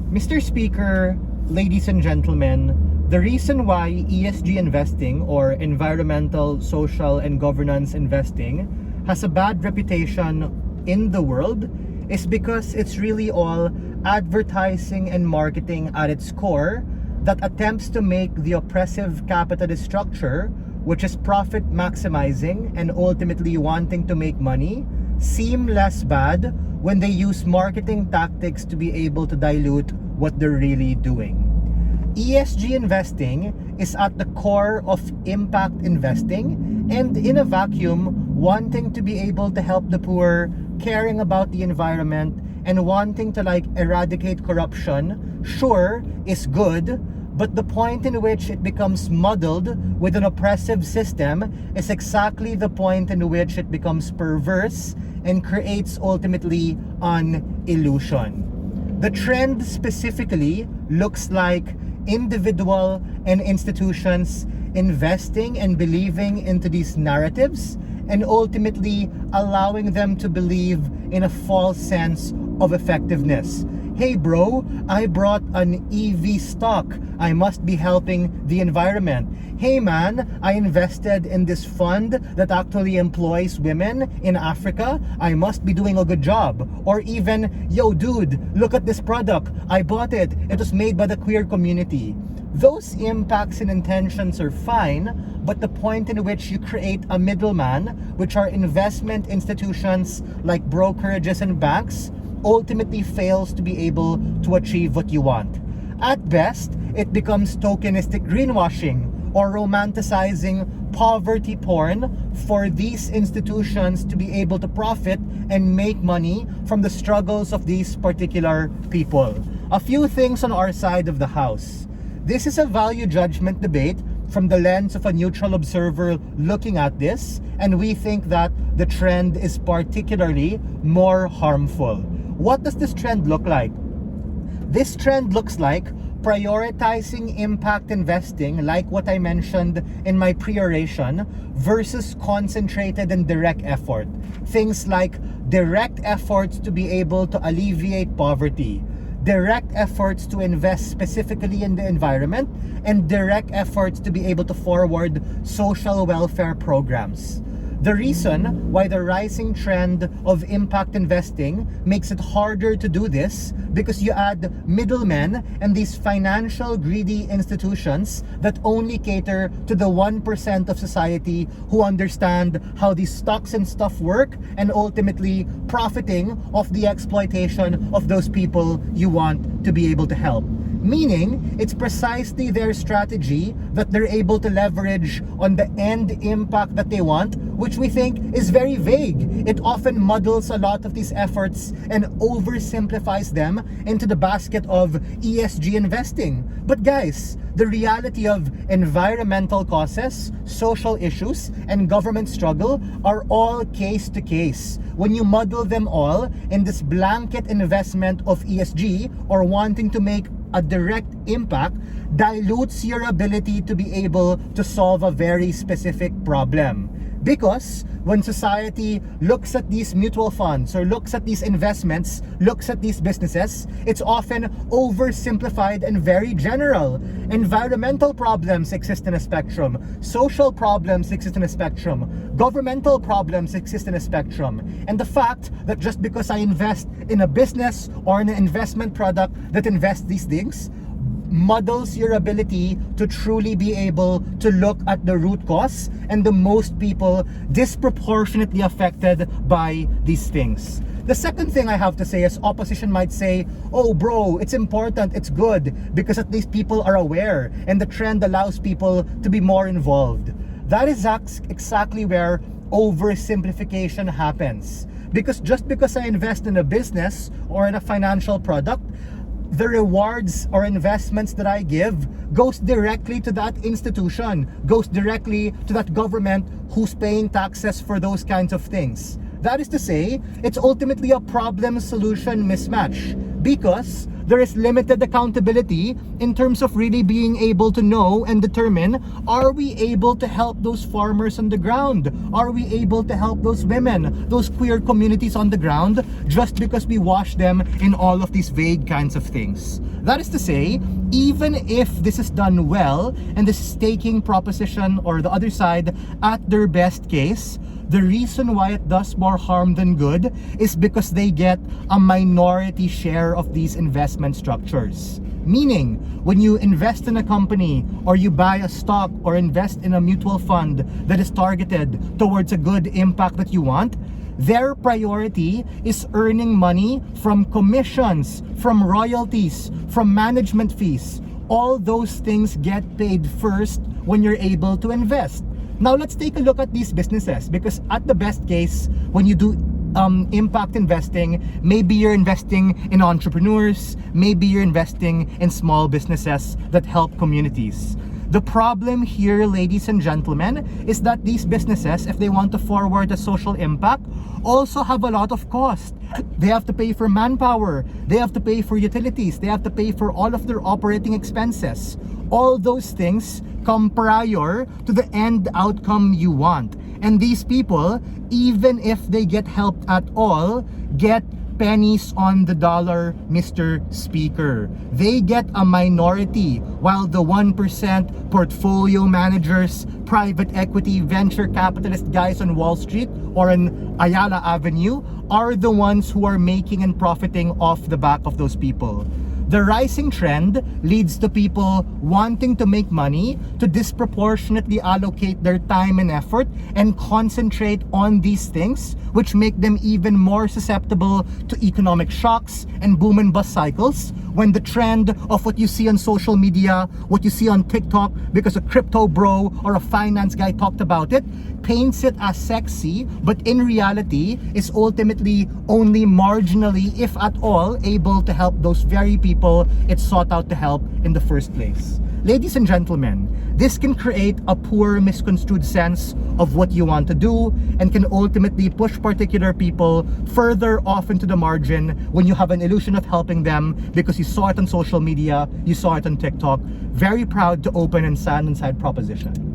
Mr. Speaker, ladies and gentlemen, the reason why ESG investing or environmental, social, and governance investing has a bad reputation in the world is because it's really all advertising and marketing at its core that attempts to make the oppressive capitalist structure, which is profit maximizing and ultimately wanting to make money, seem less bad when they use marketing tactics to be able to dilute what they're really doing. ESG investing is at the core of impact investing, and in a vacuum, wanting to be able to help the poor, caring about the environment, and wanting to eradicate corruption, sure, is good, but the point in which it becomes muddled with an oppressive system is exactly the point in which it becomes perverse and creates ultimately an illusion. The trend specifically looks like individual and institutions investing and believing into these narratives and ultimately allowing them to believe in a false sense of effectiveness. Hey bro, I brought an EV stock. I must be helping the environment. Hey man, I invested in this fund that actually employs women in Africa. I must be doing a good job. Or even, yo dude, look at this product. I bought it. It was made by the queer community. Those impacts and intentions are fine, but the point in which you create a middleman, which are investment institutions like brokerages and banks, ultimately fails to be able to achieve what you want. At best, it becomes tokenistic greenwashing or romanticizing poverty porn for these institutions to be able to profit and make money from the struggles of these particular people. A few things on our side of the house. This is a value judgment debate from the lens of a neutral observer looking at this, and we think that the trend is particularly more harmful. What does this trend look like? This trend looks like prioritizing impact investing, like what I mentioned in my pre-oration, versus concentrated and direct effort. Things like direct efforts to be able to alleviate poverty, direct efforts to invest specifically in the environment, and direct efforts to be able to forward social welfare programs. The reason why the rising trend of impact investing makes it harder to do this, because you add middlemen and these financial greedy institutions that only cater to the 1% of society who understand how these stocks and stuff work and ultimately profiting off the exploitation of those people you want to be able to help. Meaning, it's precisely their strategy that they're able to leverage on the end impact that they want, which we think is very vague. It often muddles a lot of these efforts and oversimplifies them into the basket of ESG investing. But guys, the reality of environmental causes, social issues, and government struggle are all case to case. When you muddle them all in this blanket investment of ESG or wanting to make a direct impact, dilutes your ability to be able to solve a very specific problem. Because when society looks at these mutual funds or looks at these investments, looks at these businesses, it's often oversimplified and very general. Environmental problems exist in a spectrum. Social problems exist in a spectrum. Governmental problems exist in a spectrum. And the fact that just because I invest in a business or in an investment product that invests these things muddles your ability to truly be able to look at the root cause and the most people disproportionately affected by these things. The second thing I have to say is opposition might say, oh bro, it's important, it's good, because at least people are aware and the trend allows people to be more involved. That is exactly where oversimplification happens. Because just because I invest in a business or in a financial product, the rewards or investments that I give goes directly to that institution, goes directly to that government who's paying taxes for those kinds of things. That is to say, it's ultimately a problem-solution mismatch, because there is limited accountability in terms of really being able to know and determine, are we able to help those farmers on the ground? Are we able to help those women, those queer communities on the ground, just because we wash them in all of these vague kinds of things? That is to say, even if this is done well, and this is taking proposition or the other side at their best case, the reason why it does more harm than good is because they get a minority share of these investment structures. Meaning, when you invest in a company or you buy a stock or invest in a mutual fund that is targeted towards a good impact that you want, their priority is earning money from commissions, from royalties, from management fees. All those things get paid first when you're able to invest. Now let's take a look at these businesses, because at the best case, when you do impact investing, maybe you're investing in entrepreneurs, maybe you're investing in small businesses that help communities. The problem here, ladies and gentlemen, is that these businesses, if they want to forward a social impact, also have a lot of cost. They have to pay for manpower, they have to pay for utilities, they have to pay for all of their operating expenses. All those things come prior to the end outcome you want. And these people, even if they get helped at all, get pennies on the dollar, Mr. Speaker. They get a minority, while the 1% portfolio managers, private equity, venture capitalist guys on Wall Street or on Ayala Avenue are the ones who are making and profiting off the back of those people. The rising trend leads to people wanting to make money to disproportionately allocate their time and effort and concentrate on these things, which make them even more susceptible to economic shocks and boom and bust cycles, when the trend of what you see on social media, what you see on TikTok, because a crypto bro or a finance guy talked about it, paints it as sexy, but in reality is ultimately only marginally, if at all, able to help those very people it sought out to help in the first place. Ladies and gentlemen, this can create a poor, misconstrued sense of what you want to do and can ultimately push particular people further off into the margin when you have an illusion of helping them because you saw it on social media, you saw it on TikTok. Very proud to open and stand inside proposition.